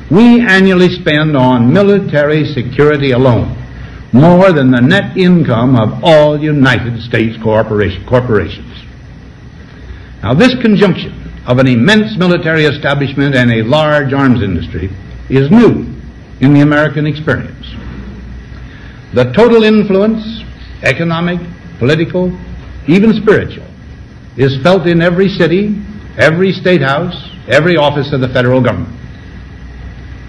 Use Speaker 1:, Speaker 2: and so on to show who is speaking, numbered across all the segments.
Speaker 1: We annually spend on military security alone more than the net income of all United States corporations. Now, this conjunction of an immense military establishment and a large arms industry is new in the American experience. The total influence, economic, political, even spiritual, is felt in every city, every state house, every office of the federal government.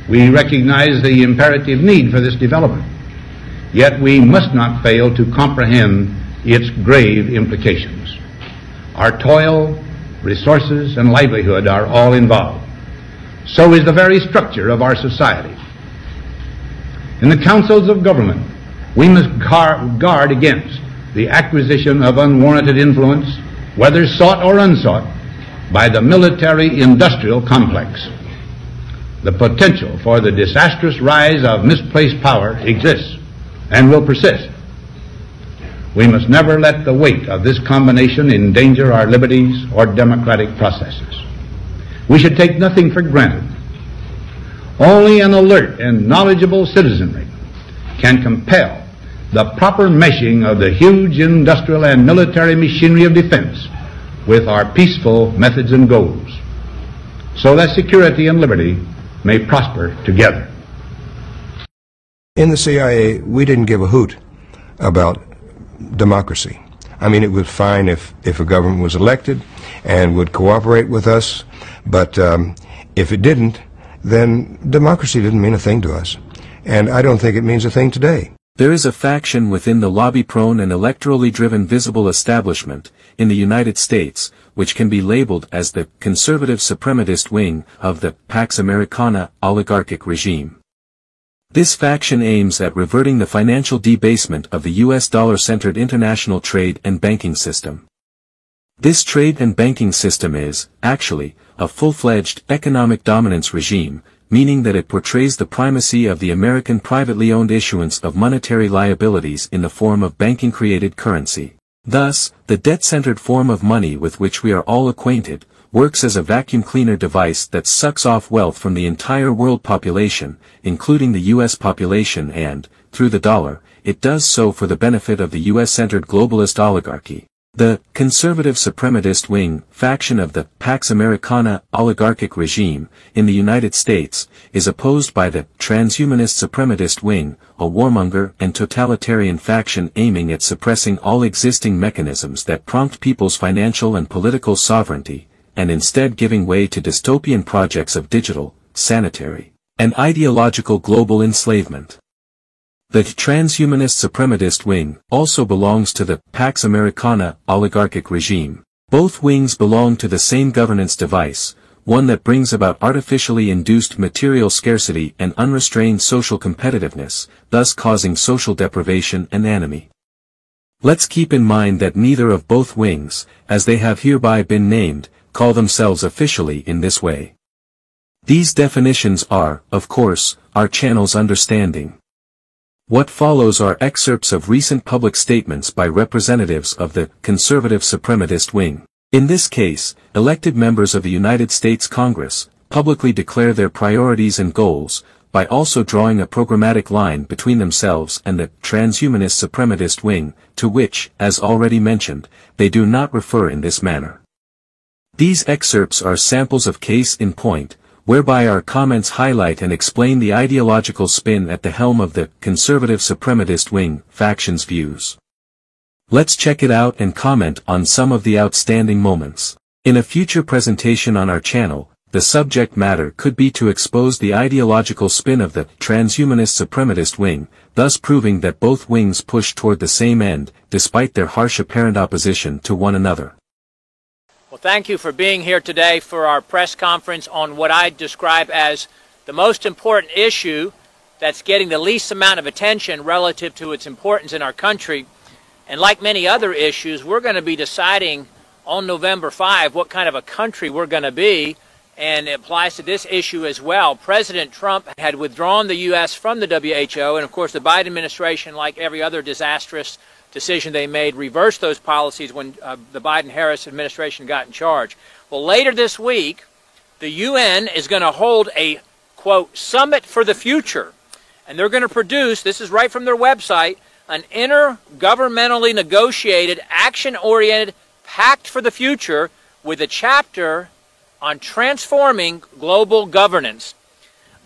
Speaker 1: We recognize the imperative need for this development, yet we must not fail to comprehend its grave implications. Our toil, resources, and livelihood are all involved. So is the very structure of our society. In the councils of government, we must guard against the acquisition of unwarranted influence, whether sought or unsought, by the military-industrial complex. The potential for the disastrous rise of misplaced power exists and will persist. We must never let the weight of this combination endanger our liberties or democratic processes. We should take nothing for granted. Only an alert and knowledgeable citizenry can compel the proper meshing of the huge industrial and military machinery of defense with our peaceful methods and goals, so that security and liberty may prosper together.
Speaker 2: In the CIA, we didn't give a hoot about democracy. I mean, it was fine if a government was elected and would cooperate with us, but if it didn't, then democracy didn't mean a thing to us. And I don't think it means a thing today.
Speaker 3: There is a faction within the lobby-prone and electorally driven visible establishment in the United States, which can be labeled as the conservative suprematist wing of the Pax Americana oligarchic regime. This faction aims at reverting the financial debasement of the U.S. dollar-centered international trade and banking system. This trade and banking system is, actually, a full-fledged economic dominance regime, meaning that it portrays the primacy of the American privately owned issuance of monetary liabilities in the form of banking-created currency. Thus, the debt-centered form of money with which we are all acquainted, works as a vacuum cleaner device that sucks off wealth from the entire world population, including the U.S. population, and, through the dollar, it does so for the benefit of the U.S.-centered globalist oligarchy. The conservative suprematist wing faction of the Pax Americana oligarchic regime in the United States is opposed by the transhumanist suprematist wing, a warmonger and totalitarian faction aiming at suppressing all existing mechanisms that prompt people's financial and political sovereignty, and instead giving way to dystopian projects of digital, sanitary, and ideological global enslavement. The transhumanist suprematist wing also belongs to the Pax Americana oligarchic regime. Both wings belong to the same governance device, one that brings about artificially induced material scarcity and unrestrained social competitiveness, thus causing social deprivation and anomie. Let's keep in mind that neither of both wings, as they have hereby been named, call themselves officially in this way. These definitions are, of course, our channel's understanding. What follows are excerpts of recent public statements by representatives of the conservative suprematist wing. In this case, elected members of the United States Congress publicly declare their priorities and goals, by also drawing a programmatic line between themselves and the transhumanist suprematist wing, to which, as already mentioned, they do not refer in this manner. These excerpts are samples of case in point, whereby our comments highlight and explain the ideological spin at the helm of the conservative suprematist wing faction's views. Let's check it out and comment on some of the outstanding moments. In a future presentation on our channel, the subject matter could be to expose the ideological spin of the transhumanist suprematist wing, thus proving that both wings push toward the same end, despite their harsh apparent opposition to one another.
Speaker 4: Well, thank you for being here today for our press conference on what I describe as the most important issue that's getting the least amount of attention relative to its importance in our country. And like many other issues, we're going to be deciding on November 5 what kind of a country we're going to be, and it applies to this issue as well. President Trump had withdrawn the U.S. from the WHO, and of course the Biden administration, like every other disastrous decision they made, reversed those policies when the Biden-Harris administration got in charge. Well, later this week, the UN is going to hold a quote, Summit for the Future. And they're going to produce, this is right from their website, an intergovernmentally negotiated, action-oriented pact for the future with a chapter on transforming global governance.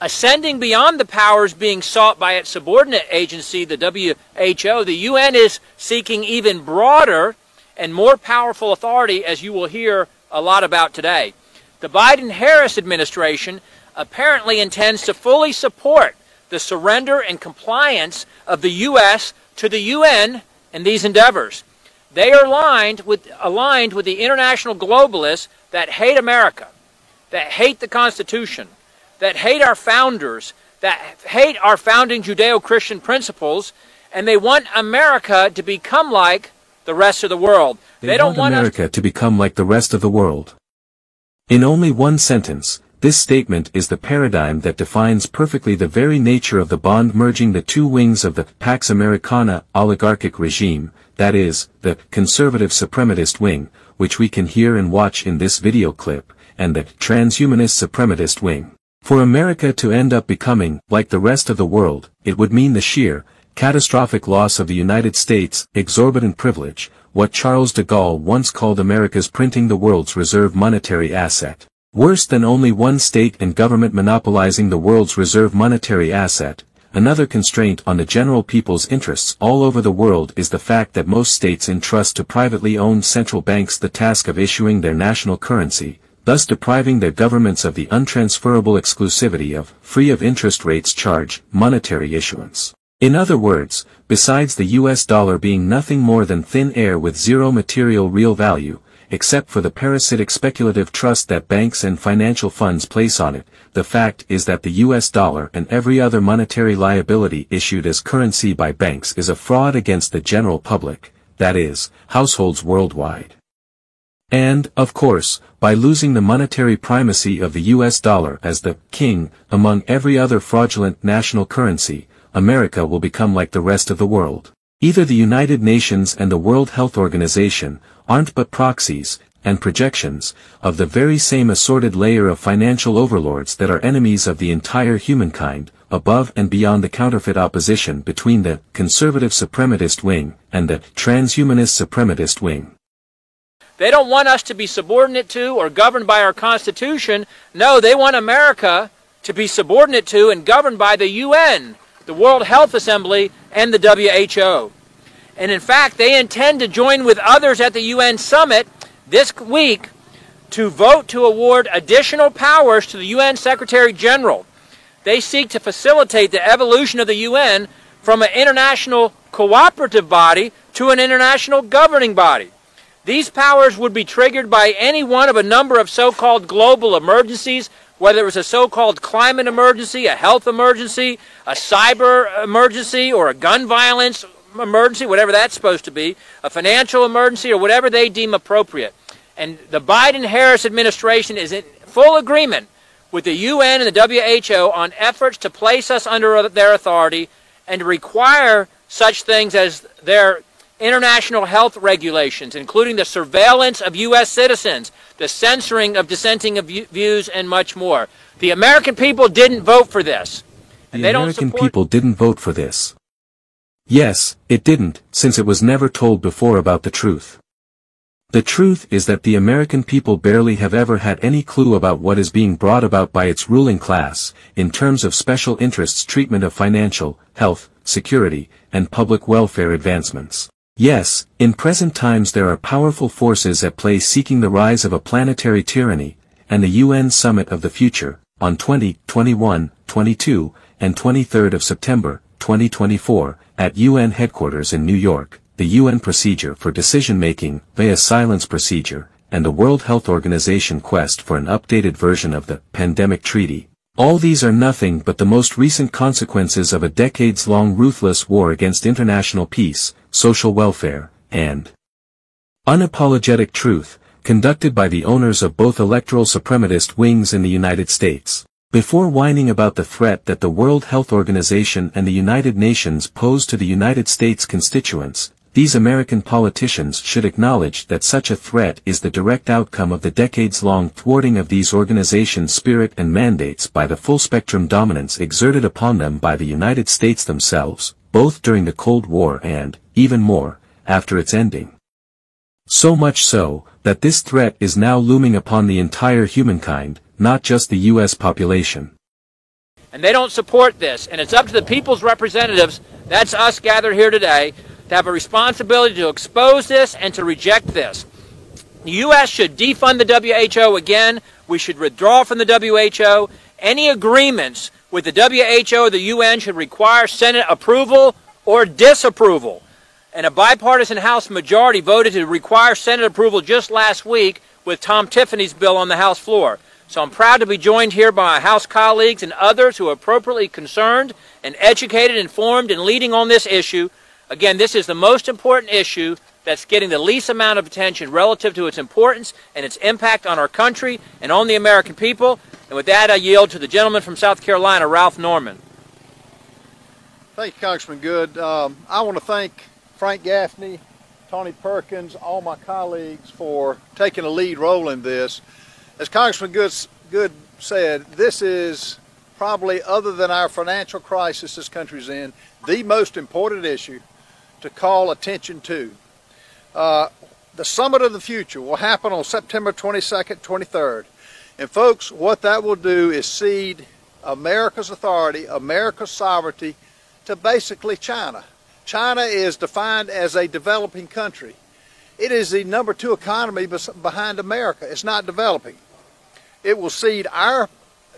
Speaker 4: Ascending beyond the powers being sought by its subordinate agency, the WHO, the UN is seeking even broader and more powerful authority, as you will hear a lot about today. The Biden-Harris administration apparently intends to fully support the surrender and compliance of the U.S. to the UN in these endeavors. They are aligned with the international globalists that hate America, that hate the Constitution, that hate our founders, that hate our founding Judeo-Christian principles, and they want America to become like the rest of the world.
Speaker 3: They don't want America to become like the rest of the world. In only one sentence, this statement is the paradigm that defines perfectly the very nature of the bond merging the two wings of the Pax Americana oligarchic regime, that is, the conservative suprematist wing, which we can hear and watch in this video clip, and the transhumanist suprematist wing. For America to end up becoming like the rest of the world, it would mean the sheer, catastrophic loss of the United States' exorbitant privilege, what Charles de Gaulle once called America's printing the world's reserve monetary asset. Worse than only one state and government monopolizing the world's reserve monetary asset, another constraint on the general people's interests all over the world is the fact that most states entrust to privately owned central banks the task of issuing their national currency, thus depriving their governments of the untransferable exclusivity of free of interest rates charge monetary issuance. In other words, besides the US dollar being nothing more than thin air with zero material real value, except for the parasitic speculative trust that banks and financial funds place on it, the fact is that the US dollar and every other monetary liability issued as currency by banks is a fraud against the general public, that is, households worldwide. And, of course, by losing the monetary primacy of the US dollar as the king among every other fraudulent national currency, America will become like the rest of the world. Either the United Nations and the World Health Organization aren't but proxies and projections of the very same assorted layer of financial overlords that are enemies of the entire humankind, above and beyond the counterfeit opposition between the conservative suprematist wing and the transhumanist suprematist wing.
Speaker 4: They don't want us to be subordinate to or governed by our Constitution. No, they want America to be subordinate to and governed by the UN, the World Health Assembly, and the WHO. And in fact, they intend to join with others at the UN summit this week to vote to award additional powers to the UN Secretary General. They seek to facilitate the evolution of the UN from an international cooperative body to an international governing body. These powers would be triggered by any one of a number of so-called global emergencies, whether it was a so-called climate emergency, a health emergency, a cyber emergency, or a gun violence emergency, whatever that's supposed to be, a financial emergency, or whatever they deem appropriate. And the Biden-Harris administration is in full agreement with the UN and the WHO on efforts to place us under their authority and to require such things as their international health regulations, including the surveillance of U.S. citizens, the censoring of dissenting views, and much more. The American people didn't vote for this.
Speaker 3: The American people didn't vote for this. Yes, it didn't, since it was never told before about the truth. The truth is that the American people barely have ever had any clue about what is being brought about by its ruling class, in terms of special interests' treatment of financial, health, security, and public welfare advancements. Yes, in present times there are powerful forces at play seeking the rise of a planetary tyranny, and the UN Summit of the Future, on 20, 21, 22, and 23 of September, 2024, at UN headquarters in New York, the UN procedure for decision-making via silence procedure, and the World Health Organization quest for an updated version of the pandemic treaty. All these are nothing but the most recent consequences of a decades-long ruthless war against international peace, social welfare, and unapologetic truth, conducted by the owners of both electoral suprematist wings in the United States. Before whining about the threat that the World Health Organization and the United Nations pose to the United States constituents, these American politicians should acknowledge that such a threat is the direct outcome of the decades-long thwarting of these organizations' spirit and mandates by the full-spectrum dominance exerted upon them by the United States themselves, both during the Cold War and, even more, after its ending. So much so, that this threat is now looming upon the entire humankind, not just the U.S. population.
Speaker 4: And they don't support this, and it's up to the people's representatives, that's us gathered here today, to have a responsibility to expose this and to reject this. The U.S. should defund the WHO again. We should withdraw from the WHO. Any agreements with the WHO or the UN should require Senate approval or disapproval. And a bipartisan House majority voted to require Senate approval just last week with Tom Tiffany's bill on the House floor. So I'm proud to be joined here by my House colleagues and others who are appropriately concerned and educated, informed, and leading on this issue. Again, this is the most important issue that's getting the least amount of attention relative to its importance and its impact on our country and on the American people. And with that, I yield to the gentleman from South Carolina, Ralph Norman.
Speaker 5: Thank you, Congressman Good. I want to thank Frank Gaffney, Tony Perkins, all my colleagues for taking a lead role in this. As Congressman Good said, this is probably, other than our financial crisis this country's in, the most important issue to call attention to. The Summit of the Future will happen on September 22nd, 23rd. And folks, what that will do is cede America's authority, America's sovereignty to basically China. China is defined as a developing country. It is the number 2 economy behind America. It's not developing. It will cede our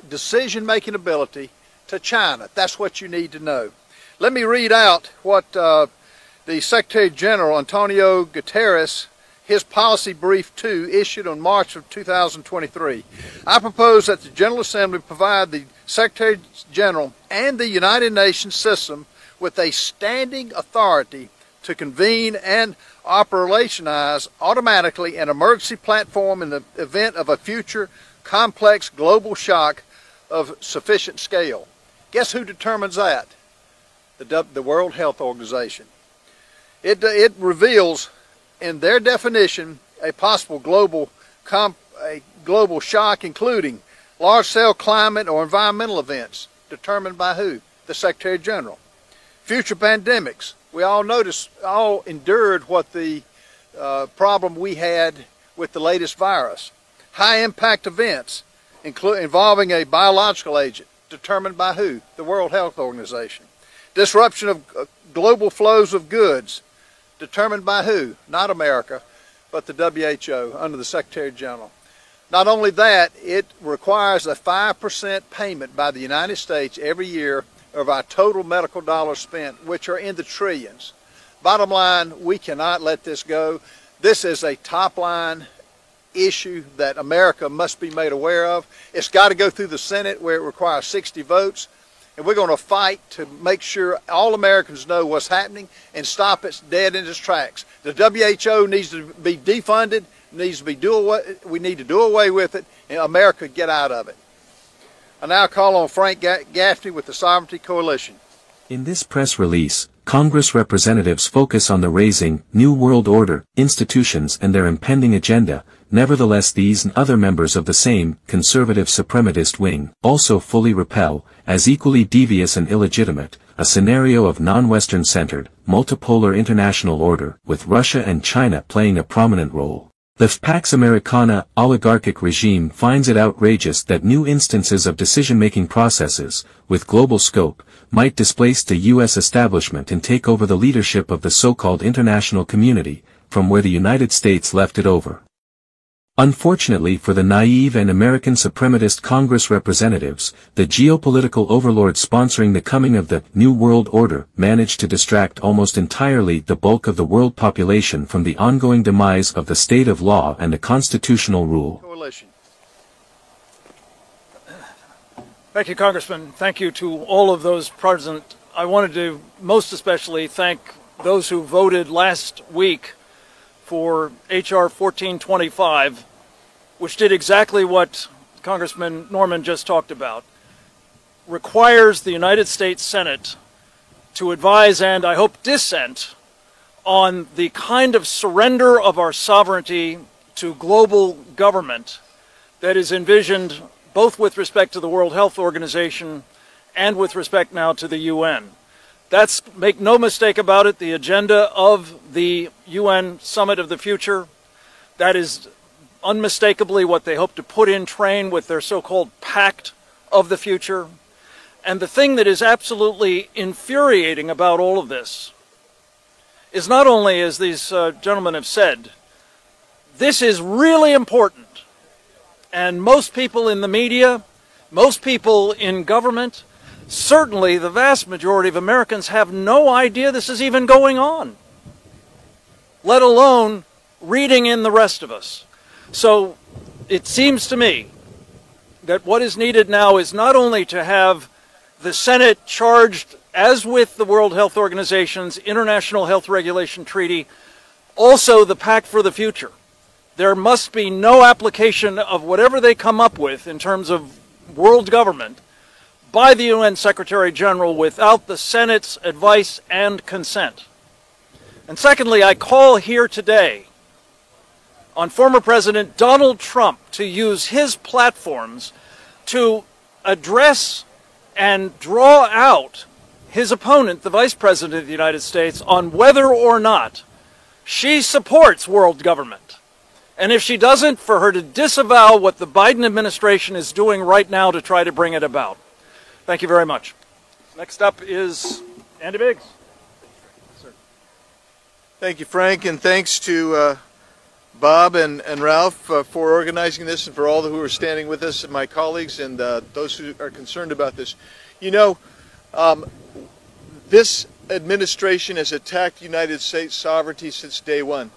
Speaker 5: decision-making ability to China. That's what you need to know. Let me read out what the Secretary General, Antonio Guterres, his policy brief 2, issued on March of 2023. I propose that the General Assembly provide the Secretary General and the United Nations system with a standing authority to convene and operationalize automatically an emergency platform in the event of a future complex global shock of sufficient scale. Guess who determines that? The World Health Organization. It reveals in their definition a possible global shock, including large-scale climate or environmental events, determined by who? The Secretary General. Future pandemics. We all endured what the problem we had with the latest virus. High-impact events, involving a biological agent, determined by who? The World Health Organization. Disruption of global flows of goods, determined by who? Not America, but the WHO under the Secretary General. Not only that, it requires a 5% payment by the United States every year of our total medical dollars spent, which are in the trillions. Bottom line, we cannot let this go. This is a top-line issue that America must be made aware of. It's got to go through the Senate, where it requires 60 votes. And we're going to fight to make sure all Americans know what's happening and stop it dead in its tracks. The WHO needs to be defunded, we need to do away with it, and America get out of it. I now call on Frank Gaffney with the Sovereignty Coalition.
Speaker 3: In this press release, Congress representatives focus on the raising New World Order institutions and their impending agenda. Nevertheless, these and other members of the same conservative suprematist wing also fully repel, as equally devious and illegitimate, a scenario of non-Western centered, multipolar international order, with Russia and China playing a prominent role. The Pax Americana oligarchic regime finds it outrageous that new instances of decision-making processes, with global scope, might displace the U.S. establishment and take over the leadership of the so-called international community, from where the United States left it over. Unfortunately for the naive and American suprematist Congress representatives, the geopolitical overlords sponsoring the coming of the New World Order managed to distract almost entirely the bulk of the world population from the ongoing demise of the state of law and the constitutional rule.
Speaker 5: Coalition.
Speaker 6: Thank you, Congressman. Thank you to all of those present. I wanted to most especially thank those who voted last week for H.R. 1425, which did exactly what Congressman Norman just talked about. Requires the United States Senate to advise and, I hope, dissent on the kind of surrender of our sovereignty to global government that is envisioned both with respect to the World Health Organization and with respect now to the UN. That's, make no mistake about it, the agenda of the UN Summit of the Future. That is unmistakably what they hope to put in train with their so-called Pact of the Future. And the thing that is absolutely infuriating about all of this is not only, as these gentlemen have said, this is really important. And most people in the media, most people in government, certainly the vast majority of Americans have no idea this is even going on, let alone reading in the rest of us. So it seems to me that what is needed now is not only to have the Senate charged, as with the World Health Organization's International Health Regulation Treaty, also the Pact for the Future. There must be no application of whatever they come up with in terms of world government by the UN Secretary General without the Senate's advice and consent. And secondly, I call here today on former President Donald Trump to use his platforms to address and draw out his opponent, the Vice President of the United States, on whether or not she supports world government. And if she doesn't, for her to disavow what the Biden administration is doing right now to try to bring it about. Thank you very much. Next up is Andy Biggs.
Speaker 5: Thank you, Frank, and thanks to Bob and Ralph for organizing this, and for all who are standing with us, and my colleagues, and those who are concerned about this. You know, this administration has attacked United States sovereignty since day one.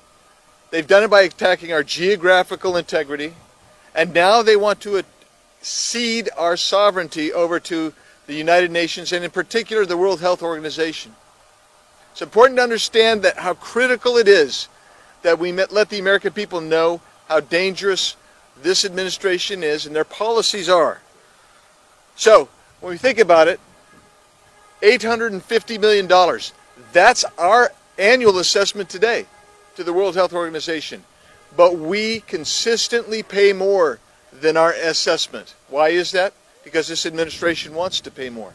Speaker 5: They've done it by attacking our geographical integrity, and now they want to cede our sovereignty over to the United Nations, and in particular the World Health Organization. It's important to understand that how critical it is that we let the American people know how dangerous this administration is and their policies are. So, when we think about it, $850 million, that's our annual assessment today to the World Health Organization. But we consistently pay more than our assessment. Why is that? Because this administration wants to pay more.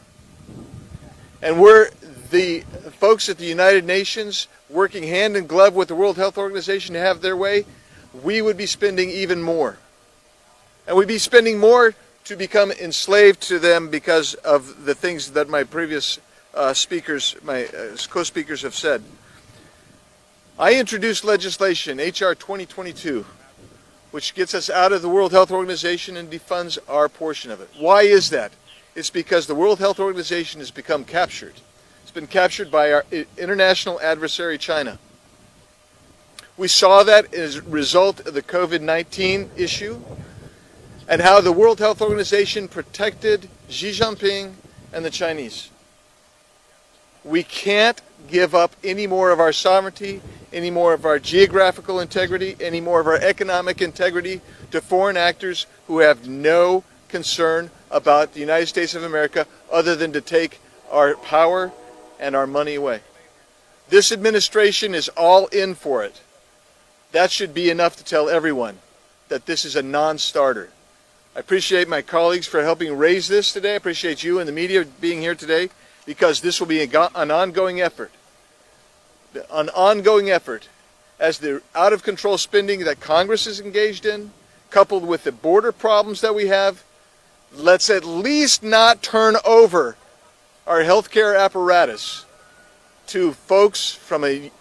Speaker 5: And we're the folks at the United Nations working hand in glove with the World Health Organization to have their way. We would be spending even more. And we'd be spending more to become enslaved to them because of the things that my previous speakers, my co-speakers have said. I introduced legislation, H.R. 2022, which gets us out of the World Health Organization and defunds our portion of it. Why is that? It's because the World Health Organization has become captured. It's been captured by our international adversary, China. We saw that as a result of the COVID-19 issue and how the World Health Organization protected Xi Jinping and the Chinese. We can't give up any more of our sovereignty, any more of our geographical integrity, any more of our economic integrity to foreign actors who have no concern about the United States of America other than to take our power and our money away. This administration is all in for it. That should be enough to tell everyone that this is a non-starter. I appreciate my colleagues for helping raise this today. I appreciate you and the media being here today, because this will be an ongoing effort. An ongoing effort as the out-of-control spending that Congress is engaged in, coupled with the border problems that we have. Let's at least not turn over our healthcare apparatus to folks from a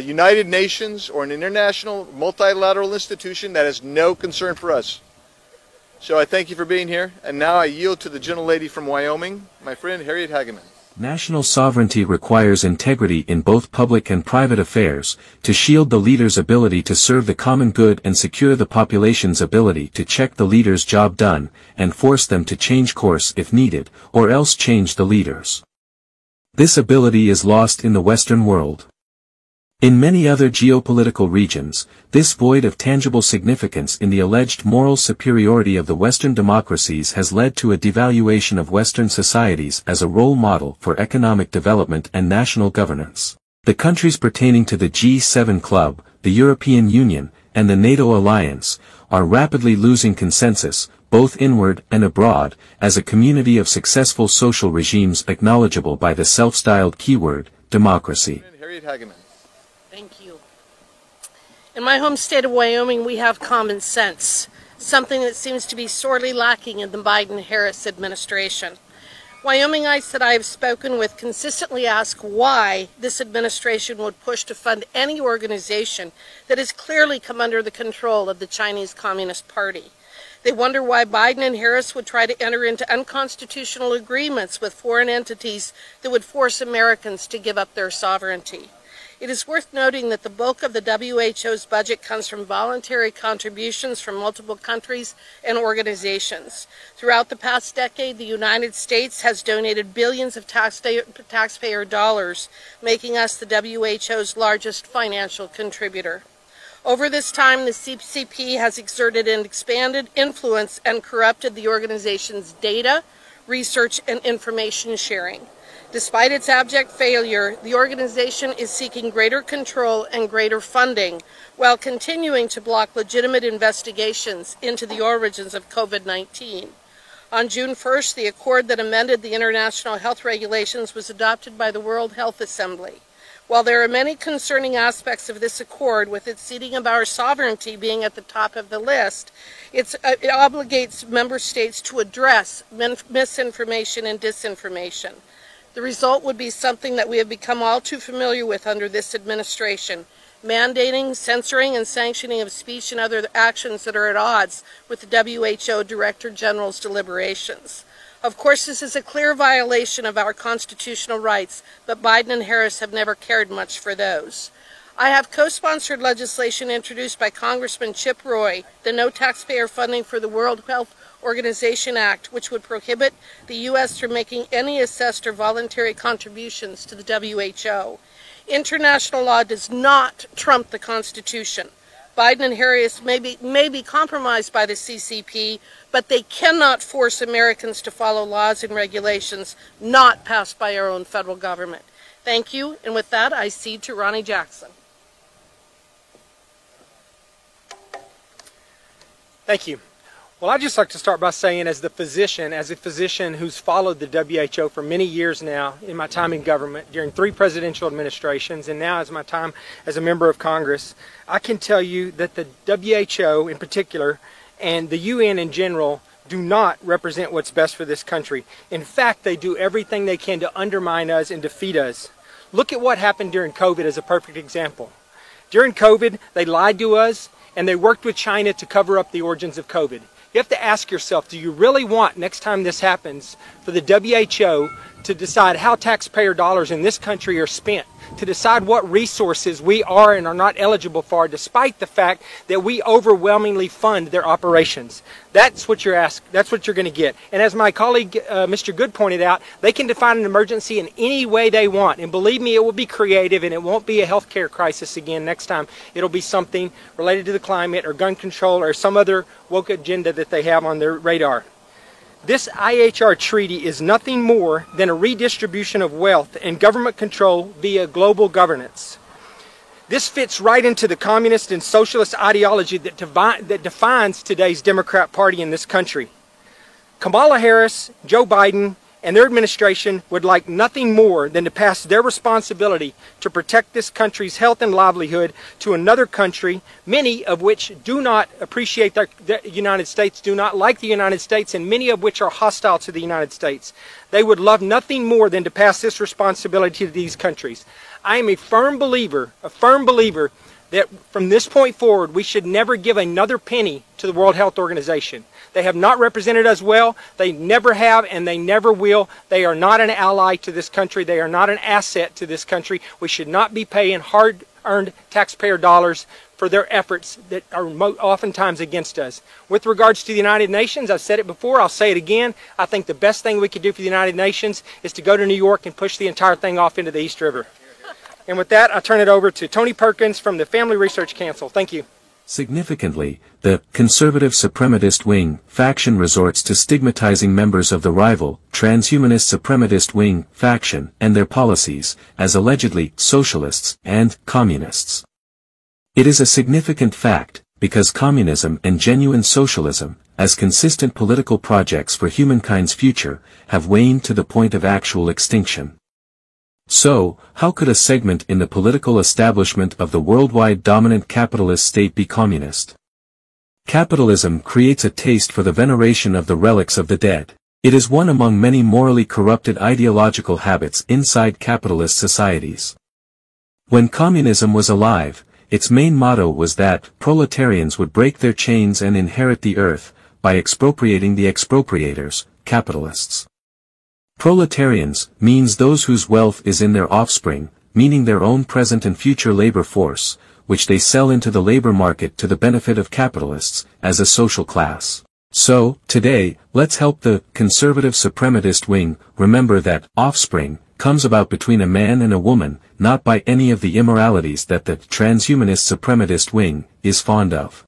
Speaker 5: United Nations or an international multilateral institution that has no concern for us. So I thank you for being here, and now I yield to the gentlelady from Wyoming, my friend Harriet Hageman.
Speaker 3: National sovereignty requires integrity in both public and private affairs, to shield the leader's ability to serve the common good and secure the population's ability to check the leader's job done, and force them to change course if needed, or else change the leaders. This ability is lost in the Western world. In many other geopolitical regions, this void of tangible significance in the alleged moral superiority of the Western democracies has led to a devaluation of Western societies as a role model for economic development and national governance. The countries pertaining to the G7 club, the European Union, and the NATO alliance, are rapidly losing consensus, both inward and abroad, as a community of successful social regimes acknowledgeable by the self-styled keyword, democracy.
Speaker 5: Harriet Hageman.
Speaker 7: Thank you. In my home state of Wyoming, we have common sense, something that seems to be sorely lacking in the Biden-Harris administration. Wyomingites that I have spoken with consistently ask why this administration would push to fund any organization that has clearly come under the control of the Chinese Communist Party. They wonder why Biden and Harris would try to enter into unconstitutional agreements with foreign entities that would force Americans to give up their sovereignty. It is worth noting that the bulk of the WHO's budget comes from voluntary contributions from multiple countries and organizations. Throughout the past decade, the United States has donated billions of taxpayer dollars, making us the WHO's largest financial contributor. Over this time, the CCP has exerted an expanded influence and corrupted the organization's data, research, and information sharing. Despite its abject failure, the organization is seeking greater control and greater funding while continuing to block legitimate investigations into the origins of COVID-19. On June 1st, the accord that amended the international health regulations was adopted by the World Health Assembly. While there are many concerning aspects of this accord, with its ceding of our sovereignty being at the top of the list, it obligates member states to address misinformation and disinformation. The result would be something that we have become all too familiar with under this administration: mandating, censoring, and sanctioning of speech and other actions that are at odds with the WHO Director General's deliberations. Of course, this is a clear violation of our constitutional rights, but Biden and Harris have never cared much for those. I have co-sponsored legislation introduced by Congressman Chip Roy, the No Taxpayer Funding for the World Health Organization Act, which would prohibit the U.S. from making any assessed or voluntary contributions to the WHO. International law does not trump the Constitution. Biden and Harris may be compromised by the CCP, but they cannot force Americans to follow laws and regulations not passed by our own federal government. Thank you, and with that, I cede to Ronnie Jackson.
Speaker 8: Thank you. Well, I'd just like to start by saying, as a physician who's followed the WHO for many years now, in my time in government, during 3 presidential administrations, and now as my time as a member of Congress, I can tell you that the WHO in particular and the UN in general do not represent what's best for this country. In fact, they do everything they can to undermine us and defeat us. Look at what happened during COVID as a perfect example. During COVID, they lied to us, and they worked with China to cover up the origins of COVID. You have to ask yourself, do you really want, next time this happens, for the WHO to decide how taxpayer dollars in this country are spent, to decide what resources we are and are not eligible for, despite the fact that we overwhelmingly fund their operations? That's what you're asked. That's what you're going to get. And as my colleague, Mr. Good, pointed out, they can define an emergency in any way they want. And believe me, it will be creative, and it won't be a healthcare crisis again next time. It'll be something related to the climate or gun control or some other woke agenda that they have on their radar. This IHR treaty is nothing more than a redistribution of wealth and government control via global governance. This fits right into the communist and socialist ideology that defines today's Democrat Party in this country. Kamala Harris, Joe Biden, and their administration would like nothing more than to pass their responsibility to protect this country's health and livelihood to another country, many of which do not appreciate the United States, do not like the United States, and many of which are hostile to the United States. They would love nothing more than to pass this responsibility to these countries. I am a firm believer that from this point forward, we should never give another penny to the World Health Organization. They have not represented us well. They never have, and they never will. They are not an ally to this country. They are not an asset to this country. We should not be paying hard-earned taxpayer dollars for their efforts that are oftentimes against us. With regards to the United Nations, I've said it before, I'll say it again. I think the best thing we could do for the United Nations is to go to New York and push the entire thing off into the East River. And with that, I turn it over to Tony Perkins from the Family Research Council. Thank you.
Speaker 3: Significantly, the conservative suprematist wing faction resorts to stigmatizing members of the rival transhumanist suprematist wing faction and their policies as allegedly socialists and communists. It is a significant fact, because communism and genuine socialism, as consistent political projects for humankind's future, have waned to the point of actual extinction. So, how could a segment in the political establishment of the worldwide dominant capitalist state be communist? Capitalism creates a taste for the veneration of the relics of the dead. It is one among many morally corrupted ideological habits inside capitalist societies. When communism was alive, its main motto was that proletarians would break their chains and inherit the earth, by expropriating the expropriators, capitalists. Proletarians means those whose wealth is in their offspring, meaning their own present and future labor force, which they sell into the labor market to the benefit of capitalists, as a social class. So, today, let's help the conservative suprematist wing remember that offspring comes about between a man and a woman, not by any of the immoralities that the transhumanist suprematist wing is fond of.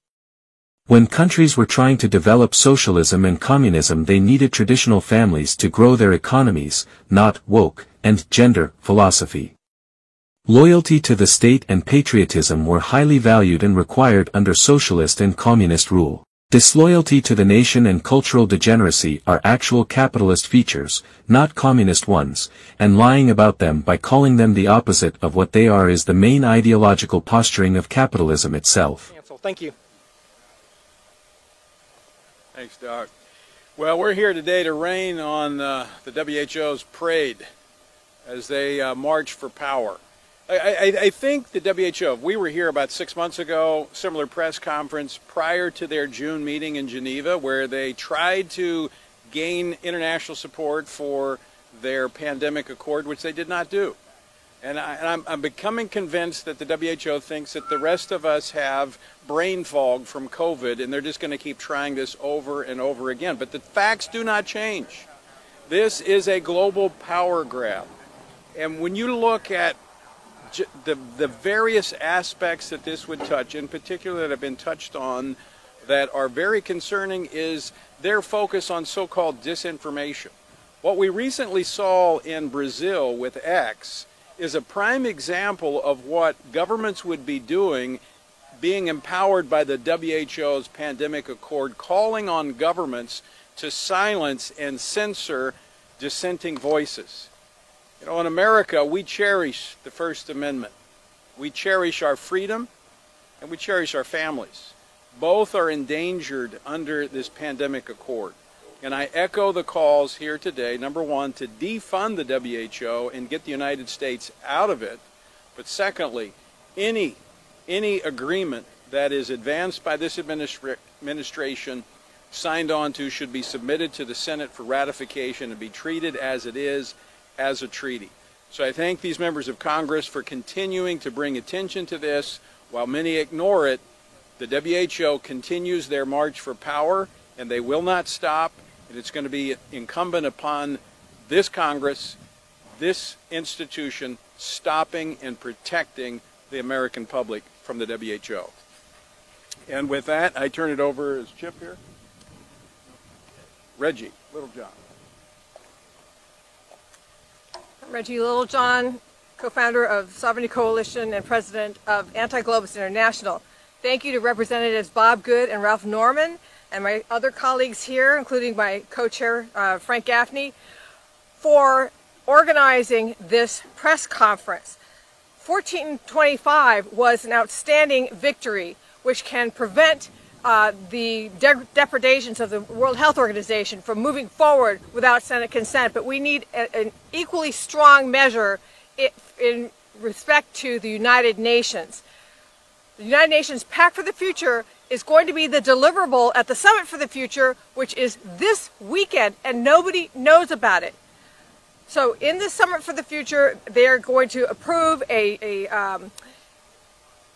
Speaker 3: When countries were trying to develop socialism and communism, they needed traditional families to grow their economies, not woke and gender philosophy. Loyalty to the state and patriotism were highly valued and required under socialist and communist rule. Disloyalty to the nation and cultural degeneracy are actual capitalist features, not communist ones, and lying about them by calling them the opposite of what they are is the main ideological posturing of capitalism itself.
Speaker 8: Thank you.
Speaker 9: Thanks, Doc. Well, we're here today to rain on the WHO's parade as they march for power. I think the WHO, we were here about 6 months ago, similar press conference prior to their June meeting in Geneva, where they tried to gain international support for their pandemic accord, which they did not do. And I'm becoming convinced that the WHO thinks that the rest of us have brain fog from COVID, and they're just going to keep trying this over and over again. But the facts do not change. This is a global power grab. And when you look at the various aspects that this would touch, in particular that have been touched on, that are very concerning, is their focus on so-called disinformation. What we recently saw in Brazil with X is a prime example of what governments would be doing, being empowered by the WHO's pandemic accord, calling on governments to silence and censor dissenting voices. You know, in America, we cherish the First Amendment. We cherish our freedom, and we cherish our families. Both are endangered under this pandemic accord. And I echo the calls here today, number one, to defund the WHO and get the United States out of it. But secondly, any agreement that is advanced by this administration, signed on to, should be submitted to the Senate for ratification and be treated as it is, as a treaty. So I thank these members of Congress for continuing to bring attention to this. While many ignore it, the WHO continues their march for power, and they will not stop. And it's going to be incumbent upon this Congress, this institution, stopping and protecting the American public from the WHO. And with that, I turn it over, is Chip here? Reggie Littlejohn.
Speaker 10: Reggie Littlejohn, co-founder of Sovereignty Coalition and president of Anti-Globalist International. Thank you to Representatives Bob Good and Ralph Norman and my other colleagues here, including my co-chair, Frank Gaffney, for organizing this press conference. 1425 was an outstanding victory, which can prevent the depredations of the World Health Organization from moving forward without Senate consent. But we need an equally strong measure in respect to the United Nations. The United Nations Pact for the Future is going to be the deliverable at the Summit for the Future, which is this weekend, and nobody knows about it. So in the Summit for the Future, they're going to approve a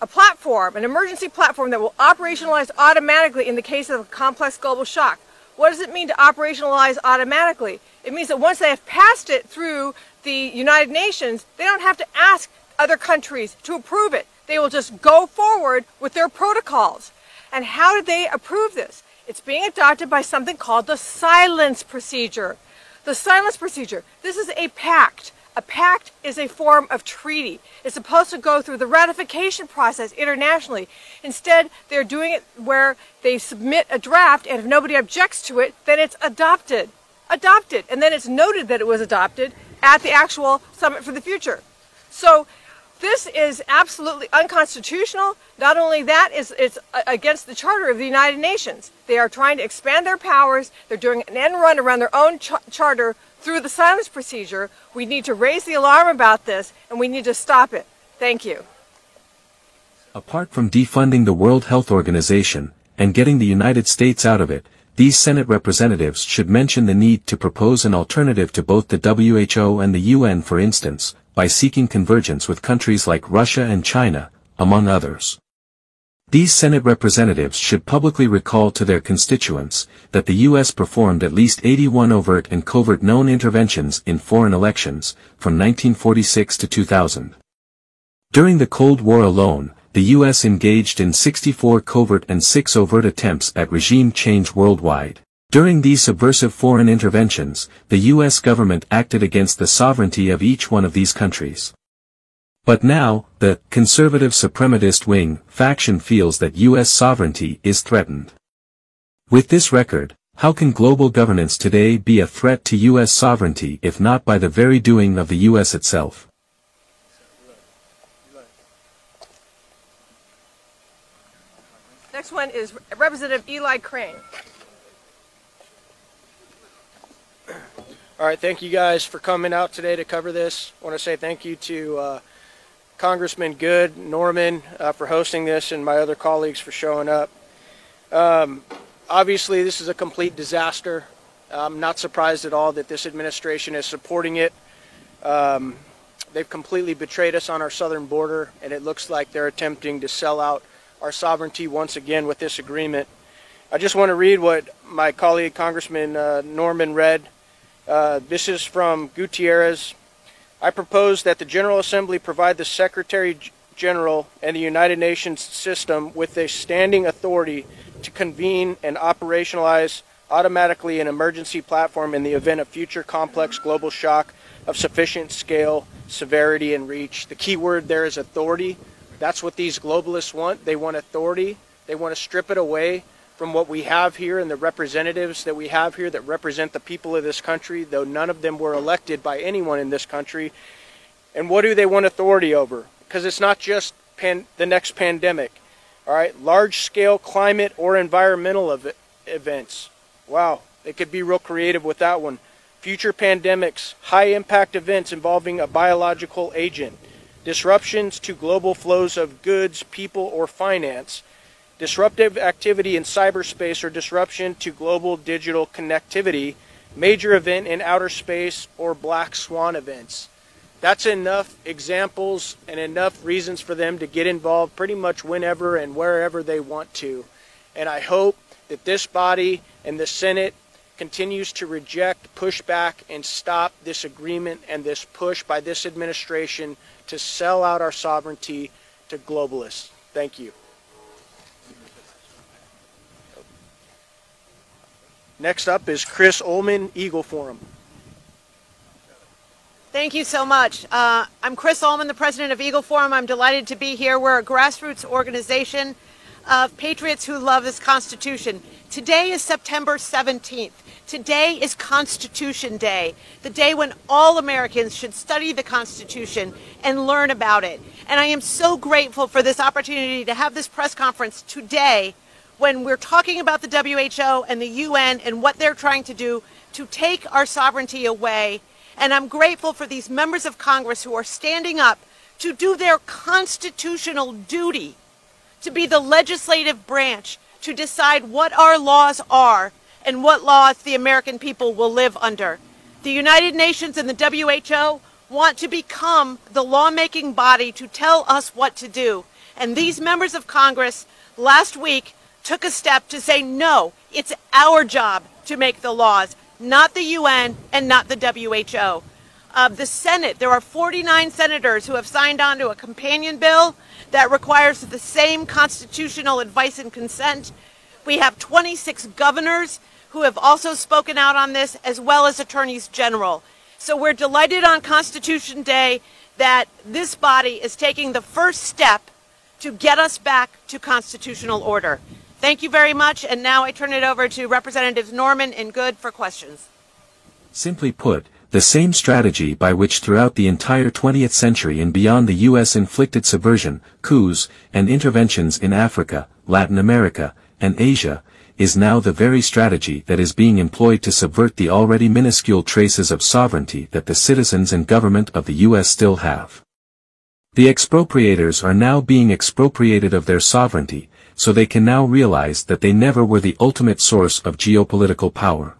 Speaker 10: platform, an emergency platform that will operationalize automatically in the case of a complex global shock. What does it mean to operationalize automatically? It means that once they have passed it through the United Nations, they don't have to ask other countries to approve it. They will just go forward with their protocols. And how did they approve this? It's being adopted by something called the silence procedure. The silence procedure. This is a pact. A pact is a form of treaty. It's supposed to go through the ratification process internationally. Instead, they're doing it where they submit a draft, and if nobody objects to it, then it's adopted. Adopted. And then it's noted that it was adopted at the actual Summit for the Future. So this is absolutely unconstitutional. Not only that, it's against the Charter of the United Nations. They are trying to expand their powers. They're doing an end run around their own charter through the silence procedure. We need to raise the alarm about this, and we need to stop it. Thank you.
Speaker 3: Apart from defunding the World Health Organization and getting the United States out of it, these Senate representatives should mention the need to propose an alternative to both the WHO and the UN, for instance, by seeking convergence with countries like Russia and China, among others. These Senate representatives should publicly recall to their constituents that the U.S. performed at least 81 overt and covert known interventions in foreign elections, from 1946 to 2000. During the Cold War alone, the U.S. engaged in 64 covert and 6 overt attempts at regime change worldwide. During these subversive foreign interventions, the U.S. government acted against the sovereignty of each one of these countries. But now, the conservative suprematist wing faction feels that U.S. sovereignty is threatened. With this record, how can global governance today be a threat to U.S. sovereignty if not by the very doing of the U.S. itself?
Speaker 10: Next one is Representative Eli Crane.
Speaker 11: All right, thank you guys for coming out today to cover this. I want to say thank you to Congressman Good, Norman, for hosting this, and my other colleagues for showing up. Obviously, this is a complete disaster. I'm not surprised at all that this administration is supporting it. They've completely betrayed us on our southern border, and it looks like they're attempting to sell out our sovereignty once again with this agreement. I just want to read what my colleague Congressman Norman read. This is from Gutierrez. I propose that the General Assembly provide the Secretary General and the United Nations system with a standing authority to convene and operationalize automatically an emergency platform in the event of future complex global shock of sufficient scale, severity, and reach. The key word there is authority. That's what these globalists want. They want authority. They want to strip it away from what we have here and the representatives that we have here that represent the people of this country, though none of them were elected by anyone in this country. And what do they want authority over? Because it's not just the next pandemic. All right, large-scale climate or environmental events. Wow, they could be real creative with that one. Future pandemics, high-impact events involving a biological agent, disruptions to global flows of goods, people, or finance, disruptive activity in cyberspace or disruption to global digital connectivity, major event in outer space, or black swan events. That's enough examples and enough reasons for them to get involved pretty much whenever and wherever they want to. And I hope that this body and the Senate continues to reject, push back, and stop this agreement and this push by this administration to sell out our sovereignty to globalists. Thank you. Next up is Chris Ullman, Eagle Forum.
Speaker 12: Thank you so much. I'm Chris Ullman, the president of Eagle Forum. I'm delighted to be here. We're a grassroots organization of patriots who love this Constitution. Today is September 17th. Today is Constitution Day, the day when all Americans should study the Constitution and learn about it. And I am so grateful for this opportunity to have this press conference today when we're talking about the WHO and the UN and what they're trying to do to take our sovereignty away. And I'm grateful for these members of Congress who are standing up to do their constitutional duty, to be the legislative branch, to decide what our laws are and what laws the American people will live under. The United Nations and the WHO want to become the lawmaking body to tell us what to do. And these members of Congress last week took a step to say, no, it's our job to make the laws, not the UN and not the WHO. The Senate, there are 49 senators who have signed on to a companion bill that requires the same constitutional advice and consent. We have 26 governors who have also spoken out on this, as well as attorneys general. So we're delighted on Constitution Day that this body is taking the first step to get us back to constitutional order. Thank you very much, and now I turn it over to Representatives Norman and Good for questions.
Speaker 3: Simply put, the same strategy by which throughout the entire 20th century and beyond the U.S. inflicted subversion, coups, and interventions in Africa, Latin America, and Asia, is now the very strategy that is being employed to subvert the already minuscule traces of sovereignty that the citizens and government of the U.S. still have. The expropriators are now being expropriated of their sovereignty, so they can now realize that they never were the ultimate source of geopolitical power.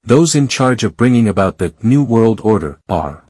Speaker 3: Those in charge of bringing about the New World Order are